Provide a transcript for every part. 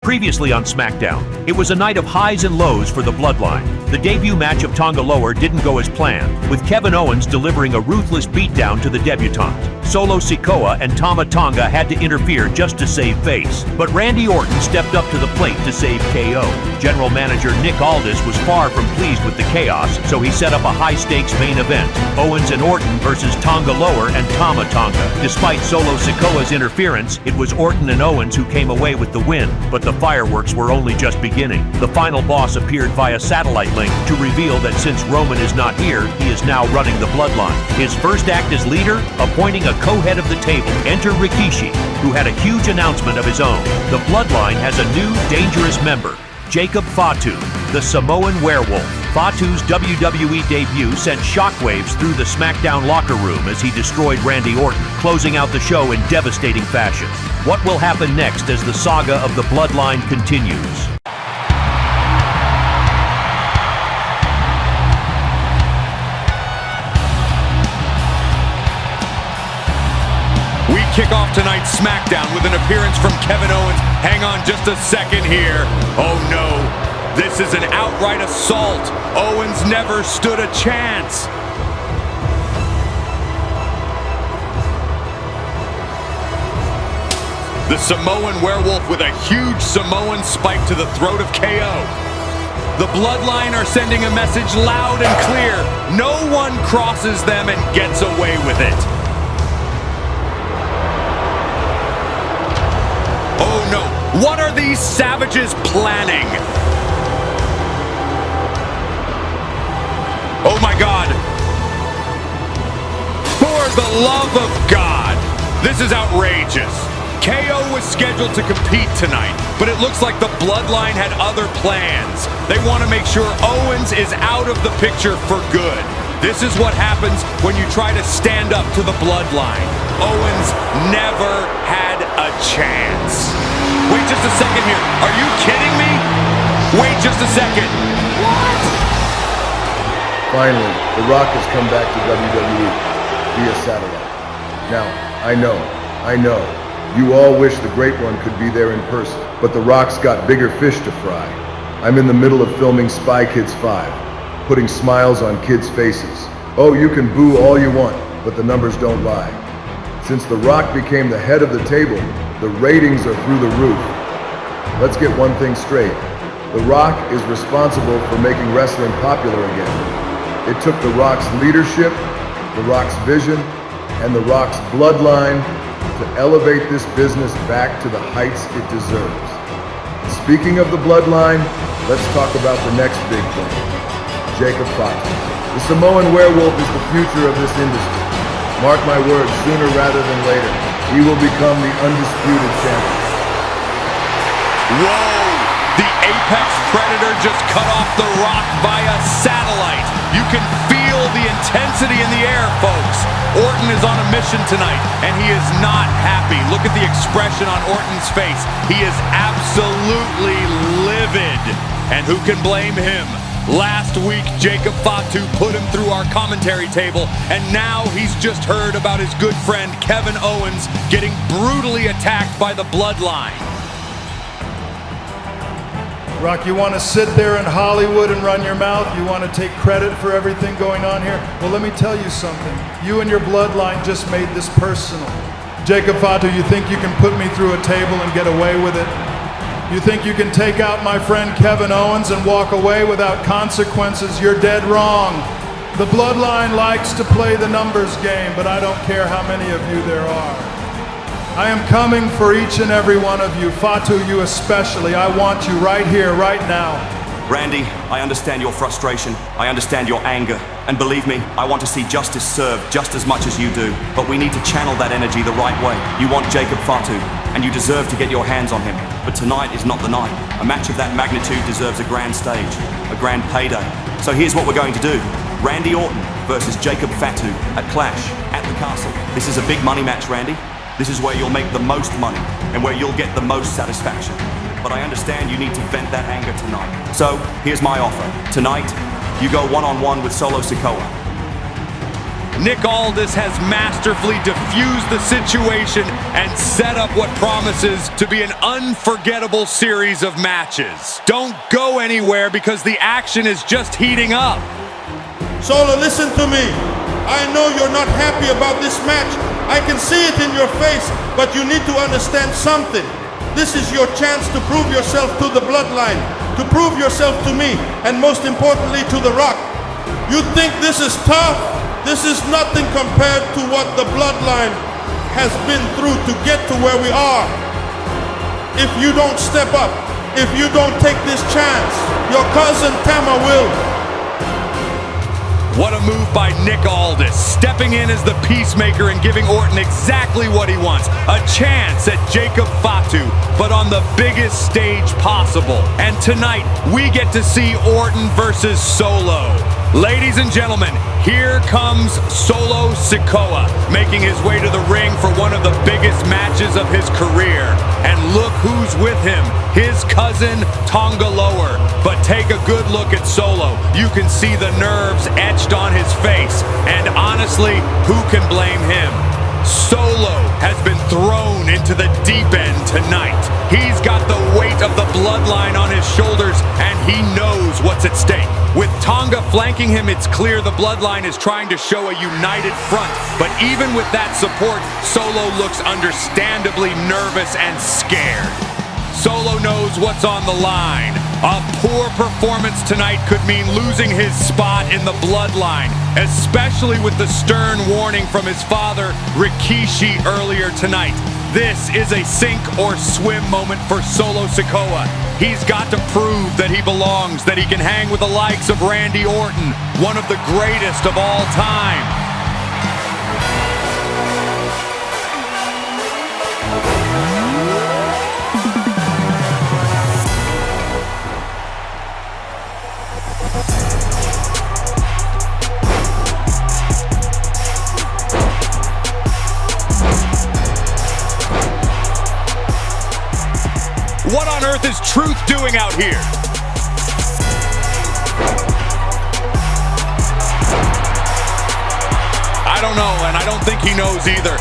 Previously on SmackDown, it was a night of highs and lows for the Bloodline. The debut match of Tonga Loa didn't go as planned, with Kevin Owens delivering a ruthless beatdown to the debutante. Solo Sikoa and Tama Tonga had to interfere just to save face, but Randy Orton stepped up to the plate to save KO. General Manager Nick Aldis was far from pleased with the chaos, so he set up a high-stakes main event, Owens and Orton versus Tonga Loa and Tama Tonga. Despite Solo Sikoa's interference, it was Orton and Owens who came away with the win, but the fireworks were only just beginning. The final boss appeared via satellite link to reveal that since Roman is not here, he is now running the Bloodline. His first act as leader, appointing a co-head of the table. Enter Rikishi, who had a huge announcement of his own. The Bloodline has a new dangerous member, Jacob Fatu, the Samoan werewolf. Fatu's WWE debut sent shockwaves through the SmackDown locker room as he destroyed Randy Orton, closing out the show in devastating fashion. What will happen next as the saga of the Bloodline continues? We kick off tonight's SmackDown with an appearance from Kevin Owens. Hang on just a second here. Oh no, this is an outright assault. Owens never stood a chance. The Samoan werewolf with a huge Samoan spike to the throat of KO. The Bloodline are sending a message loud and clear. No one crosses them and gets away with it. Oh no, what are these savages planning? Oh my God. For the love of God, this is outrageous. KO was scheduled to compete tonight, but it looks like the Bloodline had other plans. They want to make sure Owens is out of the picture for good. This is what happens when you try to stand up to the Bloodline. Owens never had a chance. Wait just a second here. Are you kidding me? Wait just a second. What? Finally, The Rock has come back to WWE via satellite. Now, I know, you all wish the Great One could be there in person, but The Rock's got bigger fish to fry. I'm in the middle of filming Spy Kids 5, putting smiles on kids' faces. Oh, you can boo all you want, but the numbers don't lie. Since The Rock became the head of the table, the ratings are through the roof. Let's get one thing straight. The Rock is responsible for making wrestling popular again. It took The Rock's leadership, The Rock's vision, and The Rock's bloodline to elevate this business back to the heights it deserves. Speaking of the bloodline, let's talk about the next big thing. Jacob Fatu. The Samoan werewolf is the future of this industry. Mark my words, sooner rather than later, he will become the undisputed champion. Whoa! The Apex Predator just cut off The Rock via satellite. You can feel the intensity in the air, folks. Orton is on a mission tonight, and he is not happy. Look at the expression on Orton's face. He is absolutely livid. And who can blame him? Last week, Jacob Fatu put him through our commentary table, and now he's just heard about his good friend Kevin Owens getting brutally attacked by the Bloodline. Rock, you want to sit there in Hollywood and run your mouth? You want to take credit for everything going on here? Well, let me tell you something. You and your Bloodline just made this personal. Jacob Fatu, you think you can put me through a table and get away with it? You think you can take out my friend Kevin Owens and walk away without consequences? You're dead wrong. The Bloodline likes to play the numbers game, but I don't care how many of you there are. I am coming for each and every one of you, Fatu, you especially. I want you right here, right now. Randy, I understand your frustration. I understand your anger. And believe me, I want to see justice served just as much as you do. But we need to channel that energy the right way. You want Jacob Fatu, and you deserve to get your hands on him. But tonight is not the night. A match of that magnitude deserves a grand stage, a grand payday. So here's what we're going to do. Randy Orton versus Jacob Fatu at Clash at the Castle. This is a big money match, Randy. This is where you'll make the most money and where you'll get the most satisfaction. But I understand you need to vent that anger tonight. So here's my offer. Tonight, you go one-on-one with Solo Sikoa. Nick Aldis has masterfully diffused the situation and set up what promises to be an unforgettable series of matches. Don't go anywhere because the action is just heating up. Solo, listen to me. I know you're not happy about this match. I can see it in your face, but you need to understand something. This is your chance to prove yourself to the Bloodline, to prove yourself to me, and most importantly to The Rock. You think this is tough? This is nothing compared to what the Bloodline has been through to get to where we are. If you don't step up, if you don't take this chance, your cousin Tama will. What a move by Nick Aldis, stepping in as the peacemaker and giving Orton exactly what he wants. A chance at Jacob Fatu, but on the biggest stage possible. And tonight, we get to see Orton versus Solo. Ladies and gentlemen, here comes Solo Sikoa, making his way to the ring for one of the biggest matches of his career. And look who's with him, his cousin Tonga Lower. But take a good look at Solo. You can see the nerves etched on his face. And honestly, who can blame him? Solo has been thrown into the deep end tonight. He's got the weight of the Bloodline on his shoulders, and he knows what's at stake. With Tonga flanking him, it's clear the Bloodline is trying to show a united front. But even with that support, Solo looks understandably nervous and scared. Solo knows what's on the line. A poor performance tonight could mean losing his spot in the Bloodline, especially with the stern warning from his father, Rikishi, earlier tonight. This is a sink or swim moment for Solo Sikoa. He's got to prove that he belongs, that he can hang with the likes of Randy Orton, one of the greatest of all time. What on earth is Truth doing out here? I don't know, and I don't think he knows either.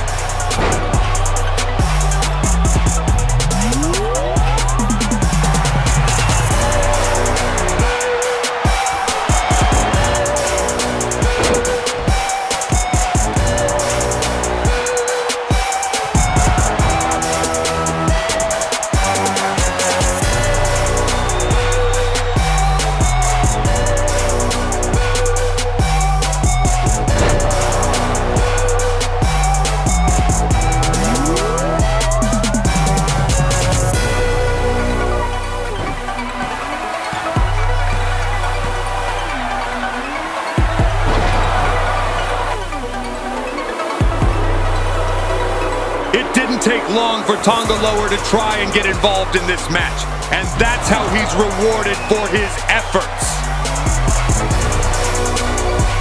Take long for Tonga Lower to try and get involved in this match, and that's how he's rewarded for his efforts.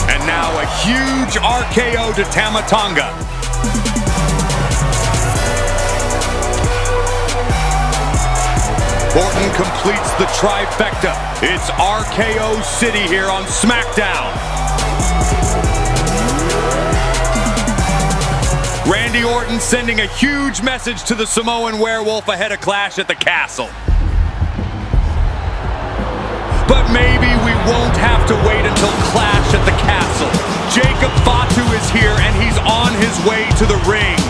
And now a huge RKO to Tama Tonga. Orton completes the trifecta. It's RKO City here on SmackDown. Randy Orton sending a huge message to the Samoan Werewolf ahead of Clash at the Castle. But maybe we won't have to wait until Clash at the Castle. Jacob Fatu is here and he's on his way to the ring.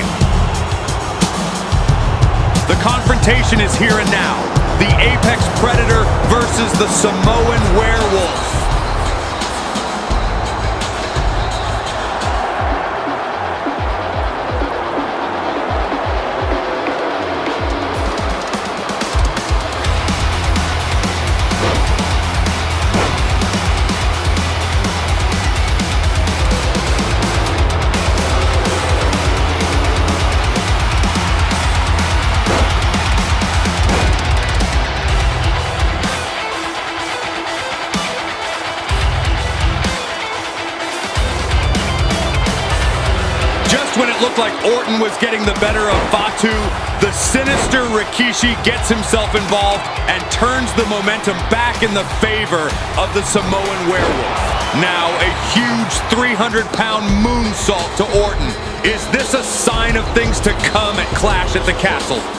The confrontation is here and now. The Apex Predator versus the Samoan Werewolf. When it looked like Orton was getting the better of Fatu, the sinister Rikishi gets himself involved and turns the momentum back in the favor of the Samoan Werewolf. Now a huge 300-pound moonsault to Orton. Is this a sign of things to come at Clash at the Castle?